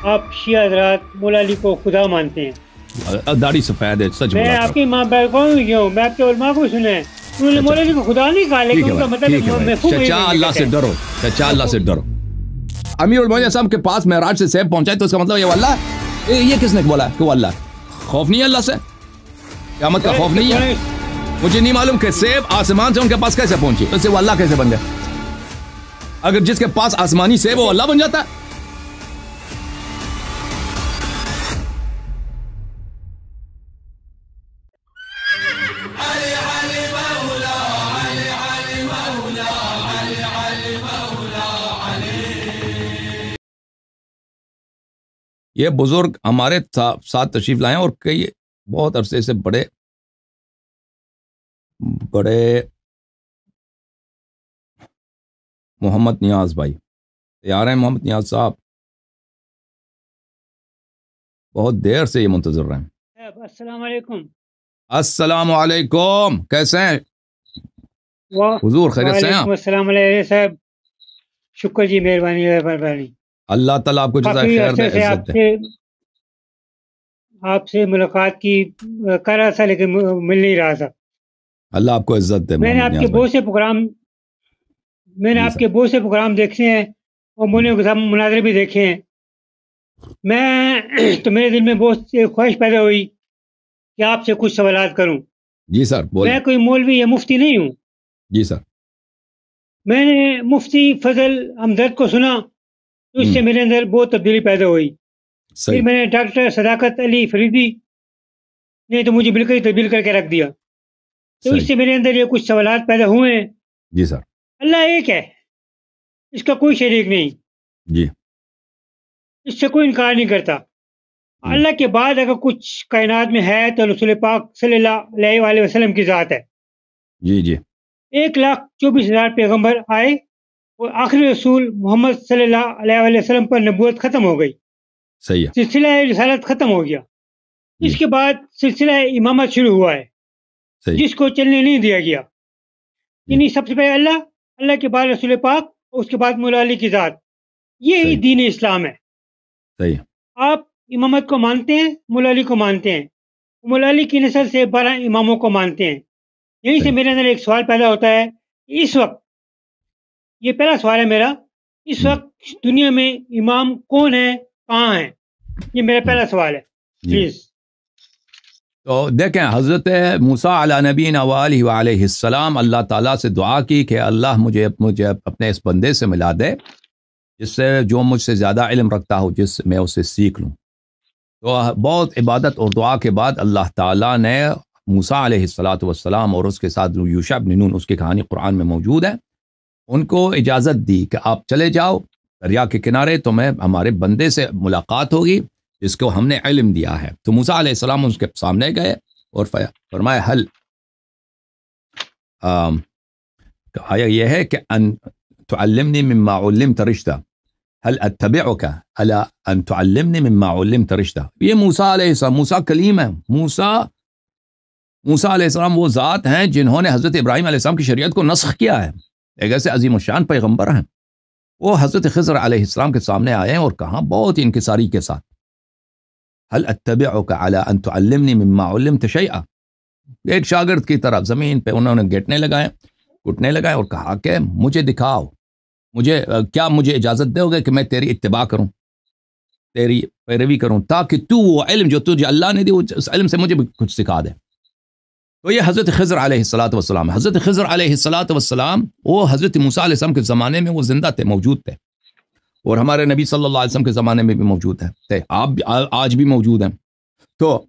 آپ شیعہ حضرات مولا علی کو خدا مانتے ہیں. داڑھی سفید ہے, سچ میں بولا آپ کی ماں بہن کون ہوں, میں آپ کے علماء کو سنا ہے, انہوں نے مولا علی کو خدا نہیں کہا, لیکن ان کا مطلب چچا اللہ سے ڈرو, چچا اللہ سے ڈرو. امیر المومنین صاحب کے پاس معراج سے سیب پہنچائے تو اس کا مطلب یہ اللہ ہے, یہ کس نے بولا ہے کہ وہ اللہ ہے؟ خوف نہیں ہے اللہ سے, قیامت کا خوف نہیں ہے. مجھے نہیں معلوم کہ سیب آسمان سے ان کے پاس کیسے پہنچی, تو اس سے وہ اللہ کیسے بن گیا؟ اگر جس کے پاس آسمانی سیب وہ اللہ بن جاتا ہے. یہ بزرگ ہمارے ساتھ تشریف لائے اور کئی بہت عرصے سے بڑے محمد نیاز بھائی تیار ہیں. محمد نیاز صاحب بہت دیر سے یہ منتظر رہے ہیں. السلام علیکم. السلام علیکم, کیسے ہیں حضور, خیریت سے ہیں آپ؟ السلام علیکم صاحب, شکر جی, مہربانی. اللہ تعالیٰ آپ کو جزائے خیر دے, عزت دے. آپ سے ملاقات کی کر رہا تھا لیکن مل نہیں رہا تھا. اللہ آپ کو عزت دے. میں نے آپ کے بہت سے پروگرام دیکھے ہیں اور مناظرے بھی دیکھے ہیں. تو میرے دل میں بہت خواہش پیدا ہوئی کہ آپ سے کچھ سوالات کروں. جی سر بولیں. میں کوئی مولوی یا مفتی نہیں ہوں. جی سر. میں نے مفتی فضل ہمدرد کو سنا تو اس سے میرے اندر بہت تبدیلی پیدا ہوئی. پھر میں نے ڈاکٹر صداقت علی فریدی نے تو مجھے بالکل تبدیل کر کے رکھ دیا. تو اس سے میرے اندر یہ کچھ سوالات پیدا ہوئے ہیں. جی سر. اللہ ایک ہے, اس کا کوئی شریک نہیں. جی. اس سے کوئی انکار نہیں کرتا. اللہ کے بعد اگر کچھ کائنات میں ہے تو رسول پاک صلی اللہ علیہ وآلہ وسلم کی ذات ہے. جی جی. 1,24,000 پیغمبر آئے اور آخری رسول محمد صلی اللہ علیہ وآلہ وسلم پر نبوت ختم ہو گئی. صحیح ہے. سلسلہ رسالت ختم ہو گیا. اس کے بعد سلسلہ امامت شروع ہوا ہے. صحیح. جس کو چلنے نہیں دیا گیا. یعنی سب سے پہلے اللہ کے بعد رسول پاک اور اس کے بعد مولا علی کی ذات. یہی دین اسلام ہے. صحیح. آپ امامت کو مانتے ہیں, مولا علی کو مانتے ہیں, مولا علی کی نسل سے 12 اماموں کو مانتے ہیں. یہیں سے میرے اندر ایک سوال پیدا ہوتا ہے. اس وقت یہ پہلا سوال ہے میرا, اس وقت دنیا میں امام کون ہے, کہاں ہیں؟ یہ میرا پہلا سوال ہے. پلیز. تو دیکھیں, حضرت موسیٰ علیہ نبینا وآلہ وعلیہ السلام اللہ تعالیٰ سے دعا کی کہ اللہ مجھے اپنے اس بندے سے ملا دے جس سے جو مجھ سے زیادہ علم رکھتا ہو, جس میں اسے سیکھ لوں. تو بہت عبادت اور دعا کے بعد اللہ تعالیٰ نے موسیٰ علیہ السلام اور اس کے ساتھ یوشع بن نون, اس کی کہانی قرآن میں موجود ہے, ان کو اجازت دی کہ آپ چلے جاؤ دریا کے کنارے, تو میں ہمارے بندے سے ملاقات ہوگی جس کو ہم نے علم دیا ہے. تو موسیٰ علیہ السلام اس کے سامنے گئے اور فرمایا حل آیا یہ ہے کہ ان تعلمنی مما علمت رشدہ, هل اتبعک علی ان تعلمنی مما علمت رشدہ. یہ موسیٰ علیہ السلام, موسیٰ کلیم ہے. موسیٰ علیہ السلام وہ ذات ہیں جنہوں نے حضرت ابراہیم علیہ السلام کی شریعت کو نسخ کیا ہے. ایک ایسے عظیم الشان پیغمبر ہیں. وہ حضرت خضر علیہ السلام کے سامنے آئے ہیں اور کہا بہت انکساری کے ساتھ, هل اتبعک علی ان تعلمنی مما علمت شیئا. ایک شاگرد کی طرف زمین پہ انہوں نے گھٹنے لگائے اور کہا کہ مجھے دکھاؤ, مجھے اجازت دو گے کہ میں تیری اتباع کروں, تیری پیروی کروں, تاکہ تو وہ علم جو تجھے اللہ نے دی اس علم سے مجھے بھی کچھ سکھا دے. تو یہ حضرت خضر علیہ السلام. حضرت خضر علیہ السلام وہ حضرت موسیٰ علیہ السلام کے زمانے میں وہ زندہ تھے, موجود تھے, اور ہمارے نبی صلی اللہ علیہ وسلم کے زمانے میں بھی موجود تھے, آپ آج بھی موجود ہیں. تو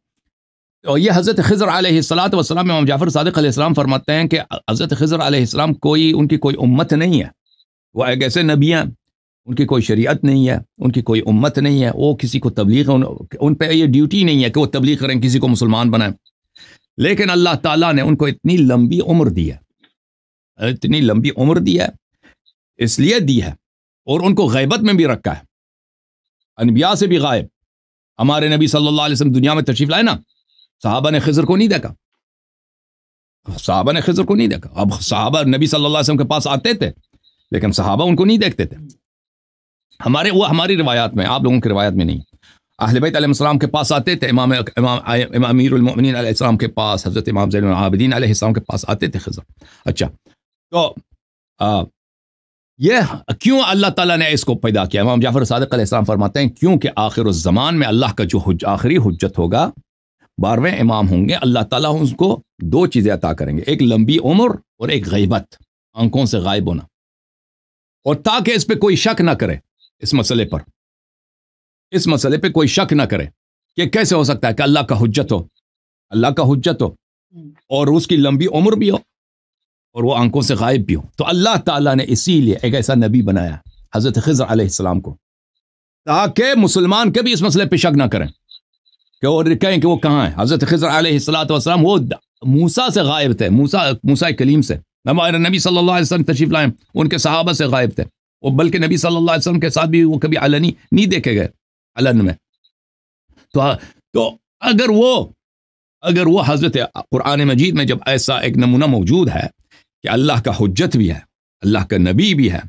یہ حضرت خضر علیہ السلام, امام جعفر صادق علیہ السلام فرماتے ہیں کہ حضرت خضر علیہ السلام ان کی کوئی امت نہیں ہے. وہ ایک ایسے نبی ہیں, ان کی کوئی شریعت نہیں ہے, ان کی کوئی امت نہیں ہے, وہ کسی کو تبلیغ, ان پہ یہ ڈیوٹی نہیں ہے کہ وہ تبلیغ کریں, کسی کو مسلمان بنائیں. لیکن اللہ تعالیٰ نے ان کو اتنی لمبی عمر دی ہے, اس لیے دی ہے, اور ان کو غیبت میں بھی رکھا ہے, انبیاء سے بھی غائب. ہمارے نبی صلی اللہ علیہ وسلم دنیا میں تشریف لائے نا, صحابہ نے خضر کو نہیں دیکھا. اب صحابہ نبی صلی اللہ علیہ وسلم کے پاس آتے تھے لیکن صحابہ ان کو نہیں دیکھتے تھے. ہماری روایات میں, آپ لوگوں کی روایت میں نہیں. اہل بیت علیہ السلام کے پاس آتے تھے، امام امیر المؤمنین علیہ السلام کے پاس، حضرت امام زین العابدین علیہ السلام کے پاس آتے تھے خضر۔ اچھا، تو یہ کیوں اللہ تعالیٰ نے اس کو پیدا کیا؟ امام جعفر صادق علیہ السلام فرماتے ہیں کیونکہ آخر الزمان میں اللہ کا جو آخری حجت ہوگا، 12ویں امام ہوں گے، اللہ تعالیٰ اس کو 2 چیزیں عطا کریں گے، ایک لمبی عمر اور ایک غیبت، آنکھوں سے غائب ہونا، اور تاکہ اس پہ کوئی شک نہ کرے، اس مسئلے پہ کوئی شک نہ کرے کہ کیسے ہو سکتا ہے کہ اللہ کا حجت ہو اور اس کی لمبی عمر بھی ہو اور وہ آنکھوں سے غائب بھی ہو۔ تو اللہ تعالیٰ نے اسی لیے ایک ایسا نبی بنایا حضرت خضر علیہ السلام کو، تاکہ مسلمان کبھی اس مسئلے پہ شک نہ کریں کہ وہ کہیں کہ وہ کہاں ہے۔ حضرت خضر علیہ السلام وہ موسیٰ سے غائب تھے، موسیٰ کلیم سے، ہمارے نبی صلی اللہ علیہ وسلم تشریف لائے ان کے صحابہ سے غائب تھے، اور بلکہ نبی صلی اللہ علیہ وسلم کے ساتھ بھی وہ کبھی علنی نہیں دیکھے گئے، علن میں۔ تو اگر وہ حضرت قرآن مجید میں جب ایسا ایک نمونہ موجود ہے کہ اللہ کا حجت بھی ہے، اللہ کا نبی بھی ہے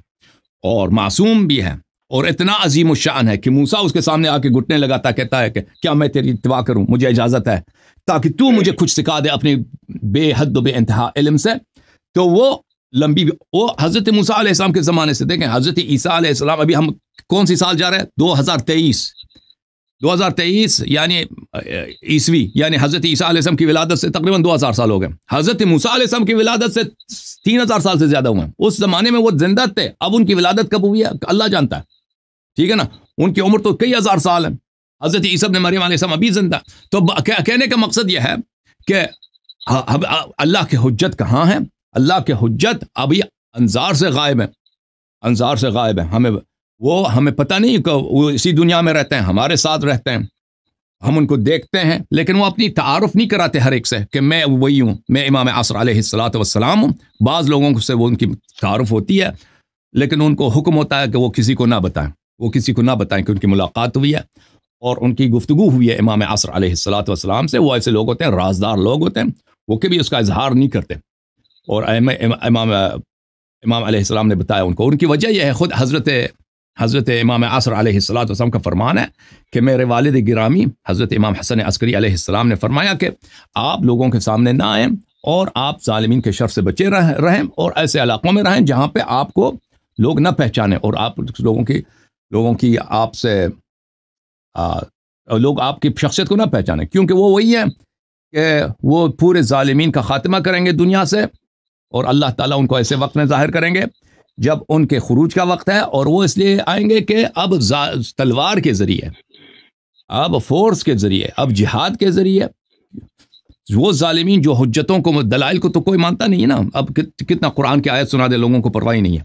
اور معصوم بھی ہے، اور اتنا عظیم الشان ہے کہ موسیٰ اس کے سامنے آ کے گھٹنے لگاتا، کہتا ہے کہ کیا میں تیری اتباع کروں، مجھے اجازت ہے تاکہ تو مجھے کچھ سکھا دے اپنے بے حد و بے انتہا علم سے۔ تو وہ حضرت موسیٰ علیہ السلام کے زمانے سے دیکھیں، حضرت عیسیٰ علیہ السلام، ابھی ہم کون سی سال جا رہے ہیں؟ 2023 یعنی عیسوی، یعنی حضرت عیسیٰ علیہ السلام کی ولادت سے تقریباً 2000 سال ہو گئے۔ حضرت موسیٰ علیہ السلام کی ولادت سے 3000 سال سے زیادہ ہوئے ہیں۔ اس زمانے میں وہ زندہ تھے، اب ان کی ولادت کب ہوئی ہے اللہ جانتا ہے، ٹھیک ہے نا؟ ان کی عمر تو کئی ہزار سال ہے۔ حضرت عیسیٰ ابن مریم علیہ السلام ابھی زندہ۔ تو کہنے کا مقصد یہ ہے کہ اللہ کے حجت کہاں ہے؟ اللہ کے حجت ابھی انظار سے غائب ہے، ہمیں پتہ نہیں کہ وہ اسی دنیا میں رہتے ہیں، ہمارے ساتھ رہتے ہیں، ہم ان کو دیکھتے ہیں، لیکن وہ اپنی تعارف نہیں کراتے ہر ایک سے کہ میں وہی ہوں، میں امام عصر علیہ السلام ہوں۔ بعض لوگوں سے وہ ان کی تعارف ہوتی ہے، لیکن ان کو حکم ہوتا ہے کہ وہ کسی کو نہ بتائیں کہ ان کی ملاقات ہوئی ہے اور ان کی گفتگو ہوئی ہے امام عصر علیہ السلام سے۔ وہ ایسے لوگ ہوتے ہیں، رازدار لوگ ہوتے ہیں، وہ کبھی اس کا اظہار نہیں کرتے، اور امام علیہ السلام نے بتایا ان کو۔ ان کی وجہ یہ ہے، خود حضرت امام عصر علیہ السلام کا فرمان ہے کہ میرے والد گرامی حضرت امام حسن عسکری علیہ السلام نے فرمایا کہ آپ لوگوں کے سامنے نہ آئیں اور آپ ظالمین کے شر سے بچے رہیں اور ایسے علاقوں میں رہیں جہاں پہ آپ کو لوگ نہ پہچانیں اور آپ لوگوں کی آپ سے لوگ آپ کی شخصیت کو نہ پہچانیں، کیونکہ وہ وہی ہے کہ وہ پورے ظالمین کا خاتمہ کریں گے دنیا سے، اور اللہ تعالیٰ ان کو ایسے وقت میں ظاہر کریں گے جب ان کے خروج کا وقت ہے، اور وہ اس لیے آئیں گے کہ اب تلوار کے ذریعے، اب فورس کے ذریعے، اب جہاد کے ذریعے وہ ظالمین جو حجتوں کو، دلائل کو تو کوئی مانتا نہیں ہے نا۔ اب کتنا قرآن کی آیت سنا دے، لوگوں کو پرواہ نہیں ہے،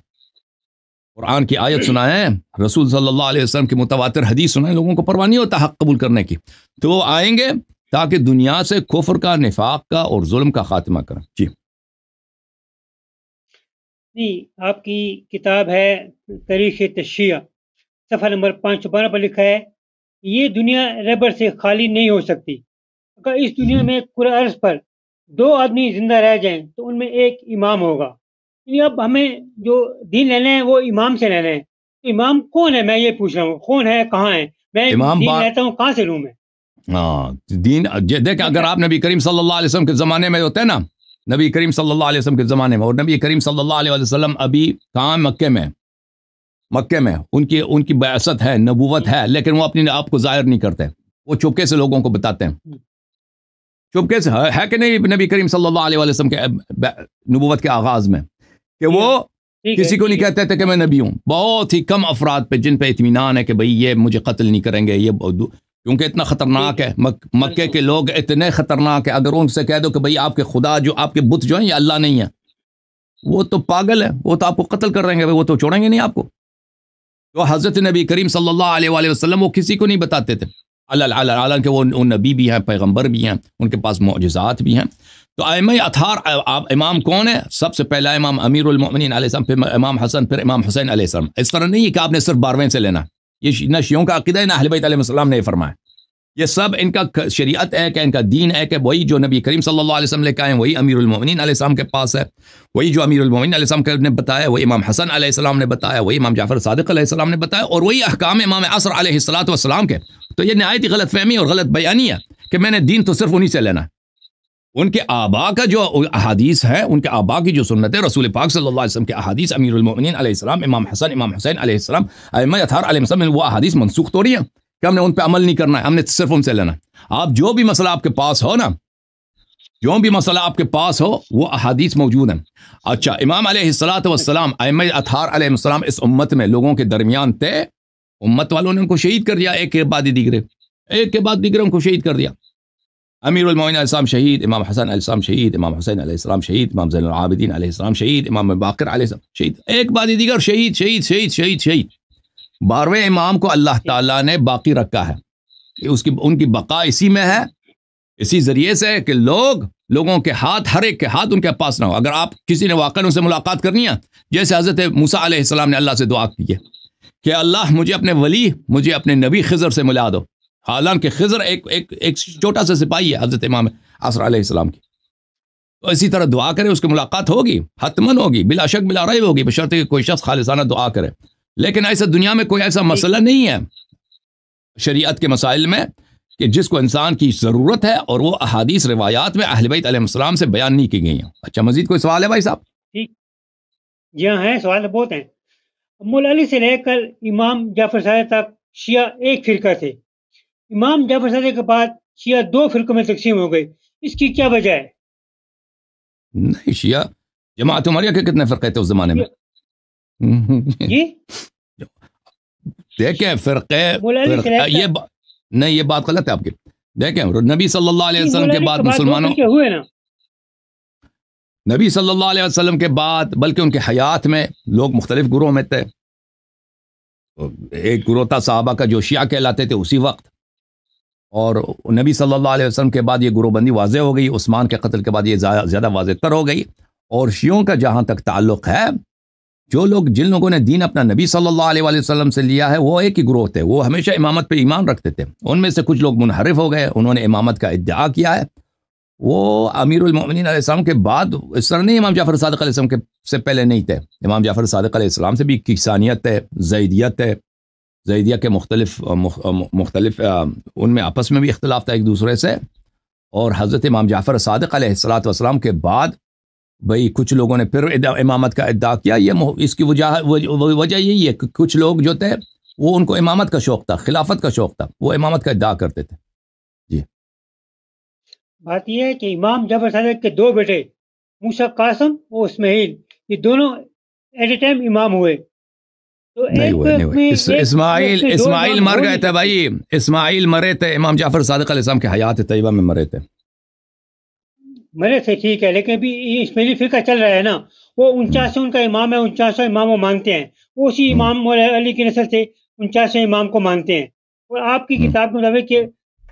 قرآن کی آیت سنائیں، رسول صلی اللہ علیہ وسلم کی متواتر حدیث سنائیں، لوگوں کو پرواہ نہیں ہوتا حق قبول کرنے کی۔ تو وہ آئیں گے تاکہ دنیا سے کفر کا، نفاق کا اور ظلم کا خاتمہ کریں۔ جی آپ کی کتاب ہے تاریخ تشیع، صفحہ نمبر 512 پر لکھا ہے، یہ دنیا رہبر سے خالی نہیں ہو سکتی۔ اگر اس دنیا میں کرۂ ارض پر 2 آدمی زندہ رہ جائیں تو ان میں ایک امام ہوگا۔ یعنی اب ہمیں جو دین لینا ہے وہ امام سے لینا ہے۔ تو امام کون ہے، میں یہ پوچھ رہا ہوں، کون ہے، کہاں ہے؟ میں دین لیتا ہوں، کہاں سے لوں میں؟ دین دیکھ، اگر آپ نبی کریم صلی اللہ علیہ وسلم کے زمانے میں ہوتے نا، نبی کریم صلی اللہ علیہ وسلم کے زمانے میں، اور نبی کریم صلی اللہ علیہ وسلم ابھی کہاں؟ مکے میں ان کی بعثت ہے، نبوت ہے، لیکن وہ اپنے آپ کو ظاہر نہیں کرتے، وہ چپکے سے لوگوں کو بتاتے ہیں، چپکے سے ہے کہ نہیں نبی کریم صلی اللہ علیہ وسلم کے نبوت کے آغاز میں، کہ وہ کسی کو نہیں کہتے تھے کہ میں نبی ہوں۔ بہت ہی کم افراد پہ جن پہ اطمینان ہے کہ بھئی یہ مجھے قتل نہیں کریں گے، یہ کیونکہ اتنا خطرناک ہے، مکے کے لوگ اتنے خطرناک ہیں، اگر ان سے کہہ دو کہ بھئی آپ کے خدا، جو آپ کے بت جو ہیں یہ اللہ نہیں ہے، وہ تو پاگل ہے، وہ تو آپ کو قتل کر رہیں گے، وہ تو چھوڑیں گے نہیں آپ کو۔ تو حضرت نبی کریم صلی اللہ علیہ وآلہ وسلم وہ کسی کو نہیں بتاتے تھے، حالانکہ وہ نبی بھی ہیں، پیغمبر بھی ہیں، ان کے پاس معجزات بھی ہیں۔ تو ائمہ اطہار، امام کون ہے؟ سب سے پہلا امام امیر المؤمنین علیہ السلام، پھر امام حسن، پھر امام حسین علیہ السلام۔ اس طرح نہیں ہے کہ آپ نے صرف 12ویں سے لینا، یہ نہ شیعوں کا عقیدہ ہے، نہ اہل بیت علیہ السلام نے یہ فرمایا۔ یہ سب ان کا شریعت ایک ہے، ان کا دین ایک ہے، وہی جو نبی کریم صلی اللہ علیہ وسلم لے کے آئے ہیں وہی امیر المومنین علیہ السلام کے پاس ہے، وہی جو امیر المومنین علیہ السلام نے بتایا، وہی امام حسن علیہ السلام نے بتایا، وہی امام جعفر صادق علیہ السلام نے بتایا، اور وہی احکام امام عصر علیہ الصلوۃ والسلام کے. تو یہ نہایت ہی غلط فہمی اور غلط بیانی ہے کہ میں نے دین تو صرف انہی سے لینا ہے. ان کے آبا کا جو احادیث ہے، ان کے آبا کی جو سنت ہے، رسول پاک صلی اللہ علیہ وسلم کے احادیث، امیر المومنین علیہ السلام، امام حسن، امام حسین علیہ السلام، ائمہ اطہار علیہ السلام، وہ احادیث منسوخ تو نہیں ہیں کہ ہم نے ان پہ عمل نہیں کرنا ہے، ہم نے صرف ان سے لینا ہے. آپ جو بھی مسئلہ آپ کے پاس ہو نا، جو بھی مسئلہ آپ کے پاس ہو وہ احادیث موجود ہیں. اچھا، امام علیہ الصلوۃ والسلام، ائمہ اطہار علیہ السلام اس امت میں لوگوں کے درمیان تھے، امت والوں نے ان کو شہید کر دیا، ایک کے بعد دیگرے، ایک کے بعد دیگرے ان کو شہید کر دیا. امیر المومنین علیہ السلام شہید، امام حسن علیہ السلام شہید، امام حسین علیہ السلام شہید، امام زین العابدین علیہ السلام شہید، امام باقر علیہ السلام شہید، ایک بعد دیگر شہید شہید شہید شہید شہید. 12ویں امام کو اللہ تعالیٰ نے باقی رکھا ہے، ان کی بقا اسی میں ہے، اسی ذریعے سے کہ لوگوں کے ہاتھ، ہر ایک کے ہاتھ ان کے پاس نہ ہو. اگر آپ کسی نے واقعا ان سے ملاقات کرنی ہے، جیسے حضرت موسیٰ علیہ السلام نے اللہ سے دعا کی ہے کہ اللہ مجھے اپنے ولی، مجھے اپنے نبی خضر سے ملا دو، حالانکہ خضر ایک چھوٹا سا سپاہی ہے حضرت امام عصر علیہ السلام کی. تو اسی طرح دعا کرے، اس کی ملاقات ہوگی، حتماً ہوگی، بلا شک بلا ریب ہوگی، بشرطے کہ کوئی شخص خالصانہ دعا کرے. لیکن ایسا دنیا میں کوئی ایسا مسئلہ نہیں ہے شریعت کے مسائل میں کہ جس کو انسان کی ضرورت ہے اور وہ احادیث روایات میں اہل بیت علیہ السلام سے بیان نہیں کی گئی ہیں. اچھا، مزید کوئی سوال ہے بھائی صاحب؟ ٹھیک جی ہاں، ہیں سوال بہت ہیں. مولا علی سے لے کر امام جعفر صادق تک شیعہ ایک فرقہ تھے. امام جعفر صادق کے بعد شیعہ 2 فرقوں میں تقسیم ہو گئے، اس کی کیا وجہ ہے؟ نہیں، شیعہ جماعت عمریہ کے کتنے فرقے تھے اس زمانے میں؟ جی دیکھیں فرقے نہیں، یہ بات غلط ہے آپ کی. دیکھیں نبی صلی اللہ علیہ وسلم کے بعد مسلمانوں ہوئے نا، نبی صلی اللہ علیہ وسلم کے بعد بلکہ ان کے حیات میں لوگ مختلف گروہ میں تھے. ایک گروہ تھا صحابہ کا جو شیعہ کہلاتے تھے اسی وقت، اور نبی صلی اللہ علیہ وسلم کے بعد یہ گروہ بندی واضح ہو گئی، عثمان کے قتل کے بعد یہ زیادہ واضح تر ہو گئی. اور شیعوں کا جہاں تک تعلق ہے، جن لوگوں نے دین اپنا نبی صلی اللہ علیہ وسلم سے لیا ہے وہ ایک ہی گروہ تھے، وہ ہمیشہ امامت پہ ایمان رکھتے تھے. ان میں سے کچھ لوگ منحرف ہو گئے، انہوں نے امامت کا ادعا کیا ہے. وہ امیر المومنین علیہ السلام کے بعد اس طرح نہیں، امام جعفر صادق علیہ السلام سے پہلے نہیں تھے. امام جعفر صادق علیہ السلام سے بھی کسانیت ہے، زیدیت ہے، زیدیہ کے مختلف ان میں آپس میں بھی اختلاف تھا ایک دوسرے سے. اور حضرت امام جعفر صادق علیہ السلام کے بعد بھئی کچھ لوگوں نے پھر امامت کا ادعا کیا. اس کی وجہ یہی ہے کہ کچھ لوگ جو تھے وہ ان کو امامت کا شوق تھا، خلافت کا شوق تھا، وہ امامت کا ادعا کرتے تھے. جی، بات یہ ہے کہ امام جعفر صادق کے 2 بیٹے موسیٰ قاسم اور اسماعیل، یہ دونوں ایٹ اے ٹائم امام ہوئے. تو نہیں ہوئے. اسماعیل مر گئے تھے بھائی، اسماعیل مرے تھے، امام جعفر صادق علیہ السلام کے حیات طیبہ میں مرے تھے. مرے تھے ٹھیک ہے، لیکن ابھی اسماعیلی فرقہ چل رہا ہے نا، وہ 49 ان کا امام ہے، 49 امام وہ مانتے ہیں، وہ اسی امام مولا علی کی نسل سے 49 امام کو مانتے ہیں. اور آپ کی کتاب کے مطابق کہ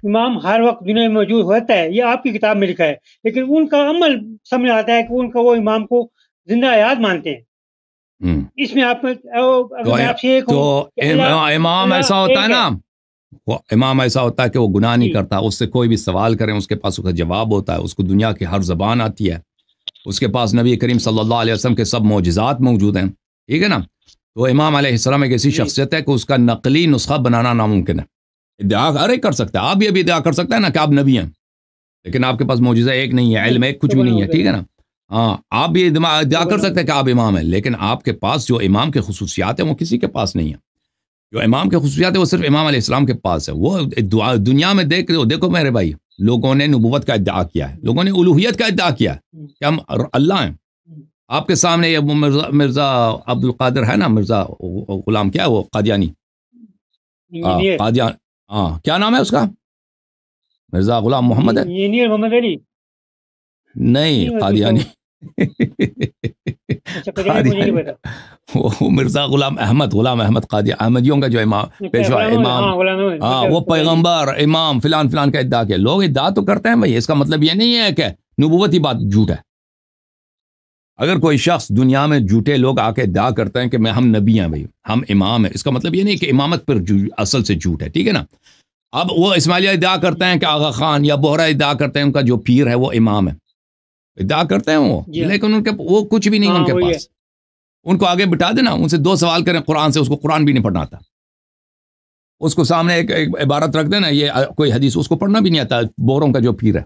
امام ہر وقت دنیا میں موجود ہوتا ہے، یہ آپ کی کتاب میں لکھا ہے، لیکن ان کا عمل سمجھ آتا ہے کہ ان کا وہ امام کو زندہ حیات مانتے ہیں. اس میں آپ تو امام ایسا ہوتا ہے نا، وہ امام ایسا ہوتا ہے کہ وہ گناہ نہیں کرتا، اس سے کوئی بھی سوال کریں اس کے پاس اس کا جواب ہوتا ہے، اس کو دنیا کی ہر زبان آتی ہے، اس کے پاس نبی کریم صلی اللہ علیہ وسلم کے سب معجزات موجود ہیں. ٹھیک ہے نا؟ تو امام علیہ السلام ایک ایسی شخصیت ہے کہ اس کا نقلی نسخہ بنانا ناممکن ہے. ادعا ہر ایک کر سکتا ہے، آپ بھی ابھی ادعا کر سکتا ہے نا کہ آپ نبی ہیں، لیکن آپ کے پاس معجزہ ایک نہیں ہے، علم ایک کچھ بھی نہیں ہے. ٹھیک ہے نا؟ ہاں، آپ بھی ادعا کر سکتے ہیں کہ آپ امام ہیں، لیکن آپ کے پاس جو امام کے خصوصیات ہیں وہ کسی کے پاس نہیں ہیں. جو امام کے خصوصیات ہیں وہ صرف امام علیہ السلام کے پاس ہے. وہ دنیا میں دیکھو میرے بھائی، لوگوں نے نبوت کا ادعا کیا ہے، لوگوں نے الوہیت کا ادعا کیا ہے کہ ہم اللہ ہیں. آپ کے سامنے یہ مرزا عبد القادر ہے نا، مرزا غلام کیا ہے وہ قادیانی، قادیان، ہاں کیا نام ہے اس کا؟ مرزا غلام محمد ہے؟ انجینئر محمد علی نہیں، قادیانی. وہ مرزا غلام احمد قادی، احمدیوں کا جو امام پیشوا امام، ہاں وہ پیغمبر امام فلان فلان کا ادعا کیا. لوگ ادعا تو کرتے ہیں بھائی، اس کا مطلب یہ نہیں ہے کہ نبوت ہی بات جھوٹ ہے. اگر کوئی شخص دنیا میں جھوٹے لوگ آ کے ادعا کرتے ہیں کہ ہم نبی ہیں بھائی، ہم امام ہیں، اس کا مطلب یہ نہیں کہ امامت پر اصل سے جھوٹ ہے. ٹھیک ہے نا؟ اب وہ اسماعیلیہ ادعا کرتے ہیں کہ آغا خان یا بوہرا ادعا کرتے ہیں ان کا جو پیر ہے وہ امام ہے، ادعا کرتے ہیں وہ، لیکن ان کے وہ کچھ بھی نہیں ان کے پاس. ان کو آگے بٹھا دینا، ان سے 2 سوال کریں قرآن سے، اس کو قرآن بھی نہیں پڑھنا آتا. اس کو سامنے ایک عبارت رکھ دینا، یہ کوئی حدیث اس کو پڑھنا بھی نہیں آتا. بوروں کا جو پیر ہے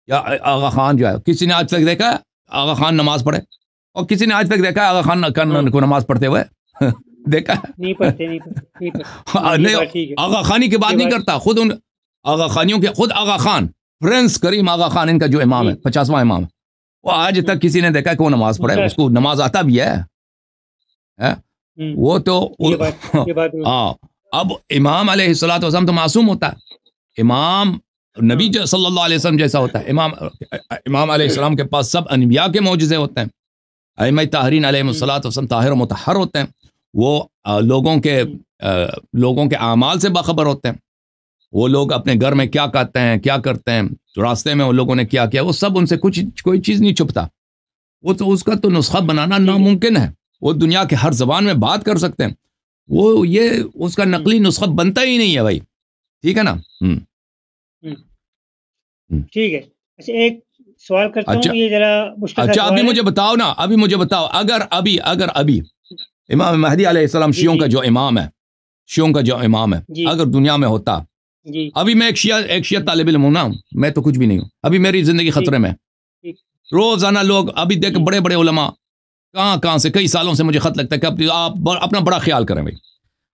یا آغا خان جو ہے، کسی نے آج تک دیکھا آغا خان نماز پڑھے؟ اور کسی نے آج تک دیکھا آغا خان کو نماز پڑھتے ہوئے؟ دیکھا نہیں پڑھتے. آغا خانی کی بات نہیں کرتا، خود ان آغا خانیوں کے خود آغا خان پرنس کریم آغا خان ان کا جو امام ہے 50واں امام، وہ آج تک کسی نے دیکھا کہ وہ نماز پڑھے؟ اس کو نماز آتا بھی ہے وہ تو. ہاں اب امام علیہ الصلوۃ والسلام تو معصوم ہوتا ہے، امام نبی صلی اللہ علیہ وسلم جیسا ہوتا ہے. امام علیہ السلام کے پاس سب انبیاء کے معجزے ہوتے ہیں. ائمہ طاہرین علیہ الصلوۃ والسلام طاہر و مطہر ہوتے ہیں، وہ لوگوں کے اعمال سے باخبر ہوتے ہیں. وہ لوگ اپنے گھر میں کیا کہتے ہیں، کیا کرتے ہیں، راستے میں وہ لوگوں نے کیا کیا، وہ سب ان سے کوئی چیز نہیں چھپتا. وہ تو اس کا تو نسخہ بنانا ناممکن ہے. وہ دنیا کے ہر زبان میں بات کر سکتے ہیں، وہ یہ اس کا نقلی نسخہ بنتا ہی نہیں ہے بھائی. ٹھیک ہے نا؟ ٹھیک ہے. اچھا ایک سوال کرتا ہوں، یہ ذرا مشکل. اچھا ابھی مجھے بتاؤ نا، ابھی مجھے بتاؤ، اگر ابھی امام مہدی علیہ السلام شیعوں کا جو امام ہے، اگر دنیا میں ہوتا، ابھی میں ایک شیعہ طالب علم ہوں نا، میں تو کچھ بھی نہیں ہوں، ابھی میری زندگی خطرے میں. روزانہ لوگ ابھی دیکھ بڑے بڑے علماء کہاں سے کئی سالوں سے مجھے خط لگتا ہے کہ آپ اپنا بڑا خیال کریں بھائی،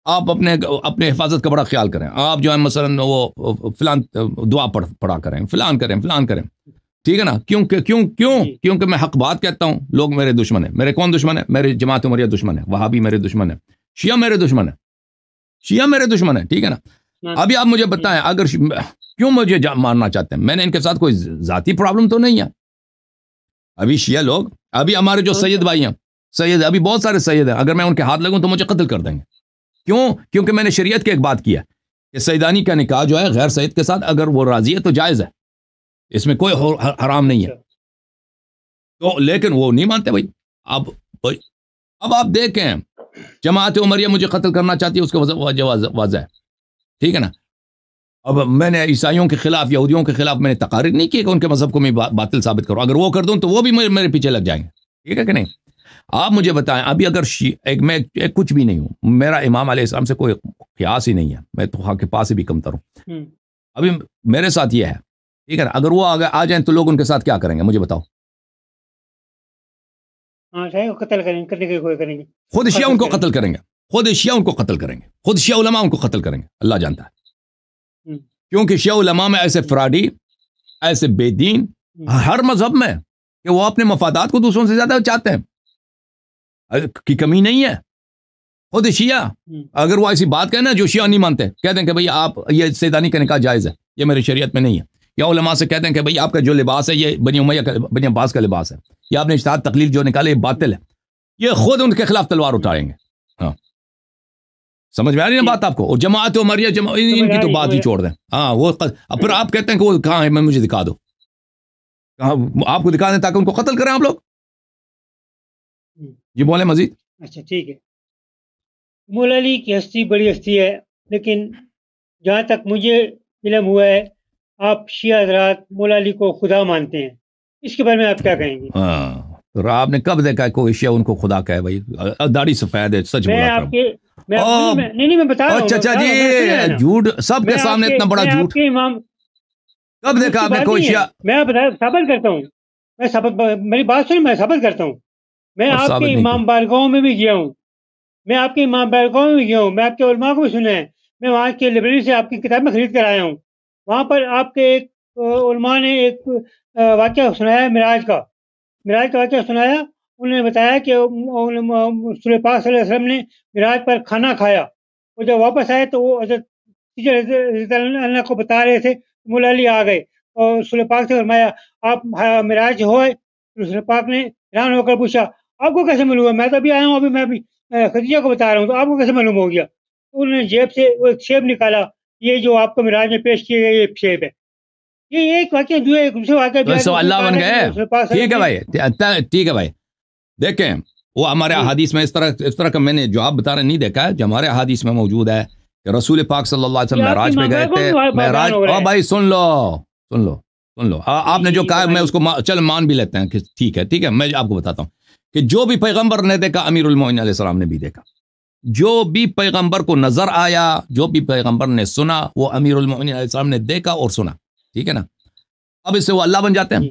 آپ اپنے حفاظت کا بڑا خیال کریں. آپ جو ہے مثلا وہ فلان دعا پڑھا کریں، فلان کریں. ٹھیک ہے نا؟ کیونکہ میں حق بات کہتا ہوں. لوگ میرے دشمن ہیں. میرے کون دشمن ہے؟ میرے جماعت عمریہ دشمن ہے، وہابی میرے دشمن ہے، شیعہ میرے دشمن ہے. ٹھیک ہے نا؟ ابھی آپ مجھے بتائیں، اگر کیوں مجھے مارنا چاہتے ہیں؟ میں نے ان کے ساتھ کوئی ذاتی پرابلم تو نہیں ہے. ابھی شیعہ لوگ، ابھی ہمارے جو سید بھائی ہیں، ابھی بہت سارے سید ہیں، اگر میں ان کے ہاتھ لگوں تو مجھے قتل کر دیں گے. کیونکہ میں نے شریعت کی ایک بات کی ہے کہ سیدانی کا نکاح جو ہے غیر سید کے ساتھ اگر وہ راضی ہے تو جائز ہے، اس میں کوئی حرام نہیں ہے. تو لیکن وہ نہیں مانتے بھائی. اب آپ دیکھیں، جماعت عمریہ مجھے قتل کرنا چاہتی ہے، اس کا وجہ واضح ہے. ٹھیک ہے نا؟ اب میں نے عیسائیوں کے خلاف، یہودیوں کے خلاف میں نے تقاریر نہیں کی کہ ان کے مذہب کو میں باطل ثابت کروں. اگر وہ کر دوں تو وہ بھی میرے پیچھے لگ جائیں گے. ٹھیک ہے کہ نہیں؟ آپ مجھے بتائیں، ابھی اگر میں کچھ بھی نہیں ہوں، میرا امام علیہ السلام سے کوئی قیاس ہی نہیں ہے، میں تو خاک کے پاس سے بھی کمتر ہوں. ابھی میرے ساتھ یہ ہے، ٹھیک ہے نا؟ اگر وہ آ جائیں تو لوگ ان کے ساتھ کیا کریں گے مجھے بتاؤ. قتل کرنے کے کوئی کریں گے، خود شیعہ ان کو قتل کریں گے، خود شیعہ علماء ان کو قتل کریں گے، اللہ جانتا ہے. کیونکہ شیعہ علماء میں ایسے فراڈی، ایسے بے دین ہر مذہب میں کہ وہ اپنے مفادات کو دوسروں سے زیادہ چاہتے ہیں کی کمی نہیں ہے. خود شیعہ اگر وہ ایسی بات کہیں نا جو شیعہ نہیں مانتے، کہہ دیں کہ بھئی آپ یہ سیدانی کا نکاح جائز ہے، یہ میری شریعت میں نہیں ہے. یا علماء سے کہتے ہیں کہ بھئی آپ کا جو لباس ہے یہ بنی عباس کا لباس ہے، یا آپ نے اجتہاد تقلید جو نکالے یہ باطل ہے. یہ خود ان کے خلاف تلوار اٹھائیں گے. ہاں سمجھ میں آ رہی ہے بات آپ کو؟ اور جماعت عمریہ ان کی تو بات ہی چھوڑ دیں. ہاں وہ پھر آپ کہتے ہیں کہ وہ کہاں ہے، میں مجھے دکھا دو، کہاں آپ کو دکھا دیں تاکہ ان کو قتل کریں آپ لوگ. جی بولیں مزید. اچھا ٹھیک ہے. مولا علی کی ہستی بڑی ہستی ہے، لیکن جہاں تک مجھے علم ہوا ہے آپ شیعہ حضرات مولا علی کو خدا مانتے ہیں، اس کے بارے میں آپ کیا کہیں گے؟ ہاں آپ نے کب دیکھا ہے کوئی شیعہ ان کو خدا کہے؟ بھائی داڑھی سفید ہے، سچ بولا کرو. نہیں میں بتا رہا ہوں. اچھا جی، جھوٹ سب کے سامنے اتنا بڑا جھوٹ کب دیکھا آپ نے کوئی شیعہ؟ میں ثابت کرتا ہوں، میری بات سنیں، میں ثابت کرتا ہوں. میں آپ کے امام بارگاہوں میں بھی گیا ہوں، میں آپ کے علماء کو بھی سنا ہے. میں وہاں کے لائبریری سے آپ کی کتابیں خرید کر آیا ہوں. وہاں پر آپ کے ایک علماء نے ایک واقعہ سنایا، معراج کا واقعہ سنایا. انہوں نے بتایا کہ رسول پاک صلی اللہ علیہ وسلم نے معراج پر کھانا کھایا، اور جب واپس آئے تو وہ حضرت اللہ کو بتا رہے تھے. مولا علی آ گئے اور رسول پاک سے فرمایا آپ معراج ہوئے؟ رسول پاک نے حیران ہو کر پوچھا آپ کو کیسے معلوم ہوا؟ میں تو ابھی آیا ہوں، ابھی میں خدیجہ کو بتا رہا ہوں، تو آپ کو کیسے معلوم ہو گیا؟ انہوں نے جیب سے وہ ایک سیب نکالا، یہ جو آپ کو معراج میں پیش کیے گئے یہ سیب ہے. یہ ایک واقعہ جو ہے دوسرے واقعہ اللہ بن گئے. ٹھیک ہے بھائی دیکھیں وہ ہمارے احادیث میں اس طرح کا میں نے جو آپ بتا رہے نہیں دیکھا ہے. جو ہمارے احادیث میں موجود ہے کہ رسول پاک صلی اللہ علیہ وسلم معراج پہ گئے تھے. معراج بھائی سن لو آپ نے جو کہا میں اس کو چل مان بھی لیتے ہیں کہ ٹھیک ہے میں آپ کو بتاتا ہوں کہ جو بھی پیغمبر نے دیکھا امیر المومنین علیہ السلام نے بھی دیکھا. جو بھی پیغمبر کو نظر آیا, جو بھی پیغمبر نے سنا, وہ امیر المومنین علیہ السلام نے دیکھا اور سنا. ٹھیک ہے نا. اب اس سے وہ اللہ بن جاتے ہیں,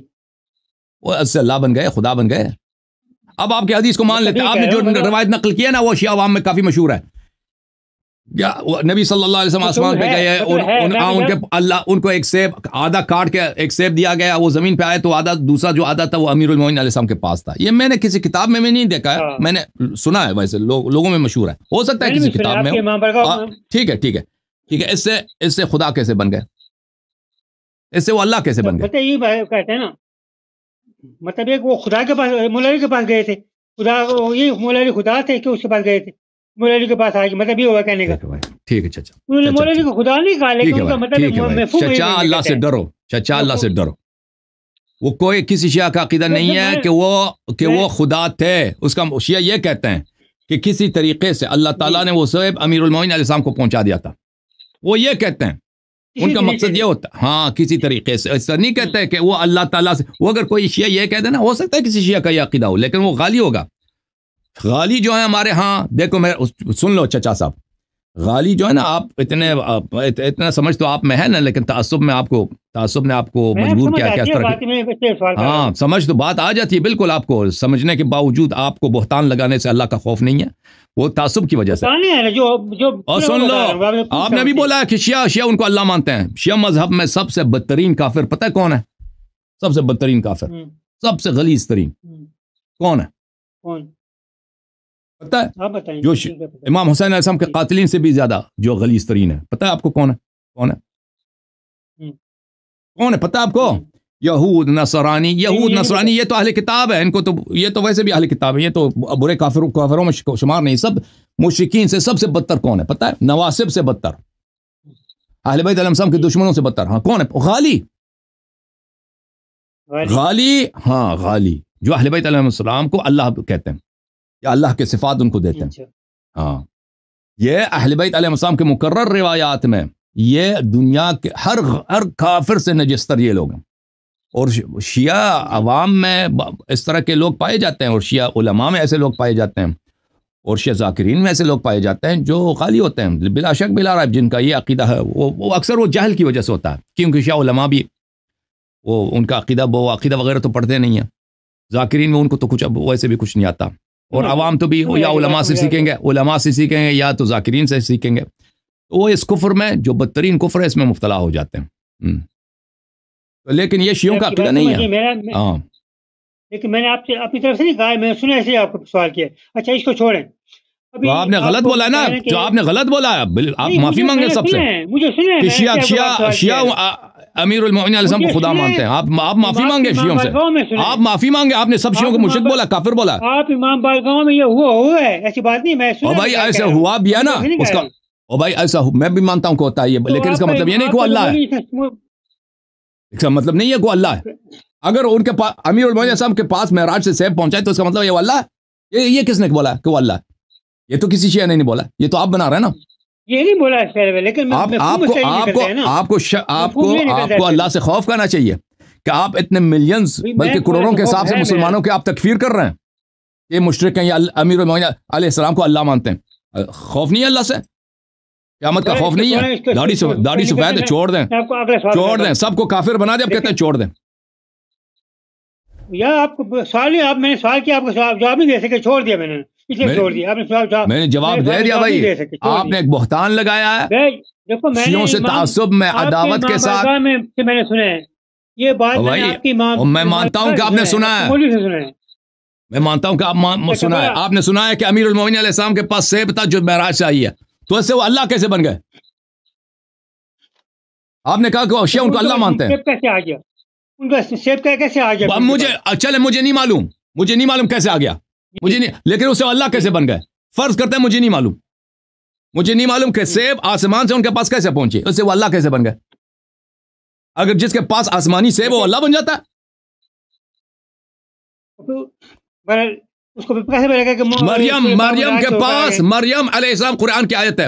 وہ اس سے اللہ بن گئے, خدا بن گئے. اب آپ کی حدیث کو مان لیتے ہیں. آپ نے جو روایت نقل کی ہے نا وہ شیعہ عوام میں کافی مشہور ہے. کیا نبی صلی اللہ علیہ وسلم آسمان پہ گئے, ان کو ایک سیب آدھا کاٹ کے ایک سیب دیا گیا, وہ زمین پہ آئے تو آدھا, دوسرا جو آدھا تھا وہ امیر المومنین علیہ السلام کے پاس تھا. یہ میں نے کسی کتاب میں نہیں دیکھا ہے, میں نے سنا ہے, ویسے لوگوں میں مشہور ہے, ہو سکتا ہے کسی کتاب میں ہو. ٹھیک ہے. اس سے خدا کیسے بن گئے, اس سے وہ اللہ کیسے بن گئے؟ یہ کہتے ہیں نا, مطلب ایک وہ خدا کے پاس, مولا علی کے پاس گئے تھے. خدا یہ مولا علی خدا تھے کہ اس کے پاس گئے تھے, مولا علی کے پاس آئے, مطلب یہ ہوا کہنے کا. ٹھیک ہے چچا, انہوں نے مولا علی کو خدا نہیں کہا, لیکن ان کا مطلب چچا اللہ سے ڈرو, چچا اللہ سے ڈرو. وہ کوئی کسی شیعہ کا عقیدہ نہیں ہے کہ وہ خدا تھے. اس کا شیعہ یہ کہتے ہیں کہ کسی طریقے سے اللہ تعالیٰ نے وہ سیب امیر المومنین علیہ السلام کو پہنچا دیا تھا. وہ یہ کہتے ہیں, ان کا مقصد یہ ہوتا ہے, ہاں کسی طریقے سے. ایسا نہیں کہتے کہ وہ اللہ تعالیٰ سے, وہ اگر کوئی شیعہ یہ کہتے ہیں نا, ہو سکتا ہے کسی شیعہ کا یہ عقیدہ ہو, لیکن وہ غالی ہوگا. غالی جو ہے ہمارے ہاں, دیکھو میں سن لو چچا صاحب, غالی جو ہے نا, آپ اتنا سمجھ تو آپ میں ہے نا, لیکن تعصب نے آپ کو مجبور کیا اس طرح. ہاں سمجھ تو بات آ جاتی ہے بالکل, آپ کو سمجھنے کے باوجود آپ کو بہتان لگانے سے اللہ کا خوف نہیں ہے, وہ تعصب کی وجہ سے. اور سن لو, آپ نے بھی بولا ہے کہ شیعہ ان کو اللہ مانتے ہیں. شیعہ مذہب میں سب سے بدترین کافر پتہ ہے کون ہے؟ سب سے بدترین کافر, سب سے غلیظ ترین کون ہے پتہ ہے؟ جو امام حسین علیہ السلام کے قاتلین سے بھی زیادہ جو غلیظ ترین ہے, پتہ ہے آپ کو کون ہے پتہ ہے آپ کو؟ یہود نصرانی. یہ تو اہل کتاب ہے, ان کو تو یہ تو ویسے بھی اہل کتاب ہے, یہ تو برے کافروں میں شمار نہیں. سب مشرکین سے سب سے بدتر کون ہے پتہ ہے؟ نواسب سے بدتر, اہل بیت علیہ السلام کے دشمنوں سے بدتر. ہاں کون ہے؟ غالی. ہاں غالی, جو اہل بیت علیہ السلام کو اللہ کہتے ہیں یا اللہ کے صفات ان کو دیتے ہیں. ہاں یہ اہل بیت علیہ السلام کے مکرر روایات میں یہ دنیا کے ہر کافر سے نجستر یہ لوگ ہیں. اور شیعہ عوام میں اس طرح کے لوگ پائے جاتے ہیں, اور شیعہ علماء میں ایسے لوگ پائے جاتے ہیں, اور شیعہ ذاکرین میں ایسے لوگ پائے جاتے ہیں جو غالی ہوتے ہیں بلا شک بلا رائب, جن کا یہ عقیدہ ہے وہ اکثر وہ جہل کی وجہ سے ہوتا ہے, کیونکہ شیعہ علماء بھی وہ ان کا عقیدہ وغیرہ تو پڑھتے نہیں ہیں. ذاکرین میں ان کو تو کچھ ویسے بھی کچھ نہیں آتا, اور عوام تو بھی یا علماء سے سیکھیں گے یا تو ذاکرین سے سیکھیں گے. وہ اس کفر میں جو بدترین کفر ہے اس میں مبتلا ہو جاتے ہیں. لیکن یہ شیعوں کا عقیدہ نہیں ہے. ہاں لیکن میں نے آپ سے اپنی طرف سے نہیں کہا, میں سنا ایسے آپ کو سوال کیا. اچھا اس کو چھوڑیں, تو آپ نے غلط بولا ہے نا, جو آپ نے غلط بولا ہے, آپ معافی مانگیں سب سے. مجھے سنیں, شیعہ امیر المومنین علیہ السلام کو خدا مانتے ہیں, آپ معافی مانگے شیعوں سے, آپ معافی مانگے. آپ نے سب شیعوں کو مرشد بولا, کافر بولا. آپ امام بالگاؤں میں یہ ہوا ہے, ایسی بات نہیں. میں او بھائی ایسا ہوا بھی ہے نا اس کا, او بھائی ایسا میں بھی مانتا ہوں کہ ہوتا ہے یہ, لیکن اس کا مطلب یہ نہیں کہ اللہ ہے. اس کا مطلب نہیں ہے کہ اللہ ہے. اگر ان کے پاس امیر المومنین صاحب کے پاس معراج سے سیب پہنچائے تو اس کا مطلب یہ اللہ ہے. یہ کس نے بولا کہ وہ اللہ ہے؟ یہ تو کسی شیعہ نے نہیں بولا, یہ تو آپ بنا رہے ہیں نا. یہ نہیں بولا ہے, لیکن آپ کو اللہ سے خوف کرنا چاہیے کہ آپ اتنے ملینز بلکہ کروڑوں کے حساب سے مسلمانوں کے آپ تکفیر کر رہے ہیں. یہ مشرک ہیں یا امیر المومنین علیہ السلام کو اللہ مانتے ہیں. خوف نہیں ہے اللہ سے, قیامت کا خوف نہیں ہے. داڑھی سفید ہے, چھوڑ دیں, سب کو کافر بنا دیں. اب کہتے ہیں چھوڑ دیں. یا آپ کو سوال, آپ میں نے سوال کیا, آپ کو جواب نہیں دے سکے, چھوڑ دیا میں نے, میں نے جواب دے دیا بھائی. آپ نے ایک بہتان لگایا ہے شیعوں سے تعصب میں عداوت کے ساتھ. میں نے سنا ہے یہ بات, میں مانتا ہوں کہ آپ نے سنا ہے, میں مانتا ہوں کہ آپ سنا ہے. آپ نے سنا ہے کہ امیر المومنین علیہ السلام کے پاس سیب تھا جو معراج سے آئی ہے, تو اس سے وہ اللہ کیسے بن گئے؟ آپ نے کہا کہ شیعہ ان کو اللہ مانتے ہیں. کیسے آ گیا ان کا سیب کیسے آ گیا؟ مجھے نہیں معلوم کیسے آ گیا, مجھے نہیں, لیکن اس سے اللہ کیسے بن گئے فرض کرتے ہیں. مجھے نہیں معلوم کہ سیب آسمان سے ان کے پاس کیسے پہنچے, اس سے وہ اللہ کیسے بن گئے. اگر جس کے پاس آسمانی سیب وہ اللہ بن جاتا ہے. اس کو کیسے بنے گا کہ مریم کے پاس, مریم علیہ السلام, قرآن کی آیت ہے,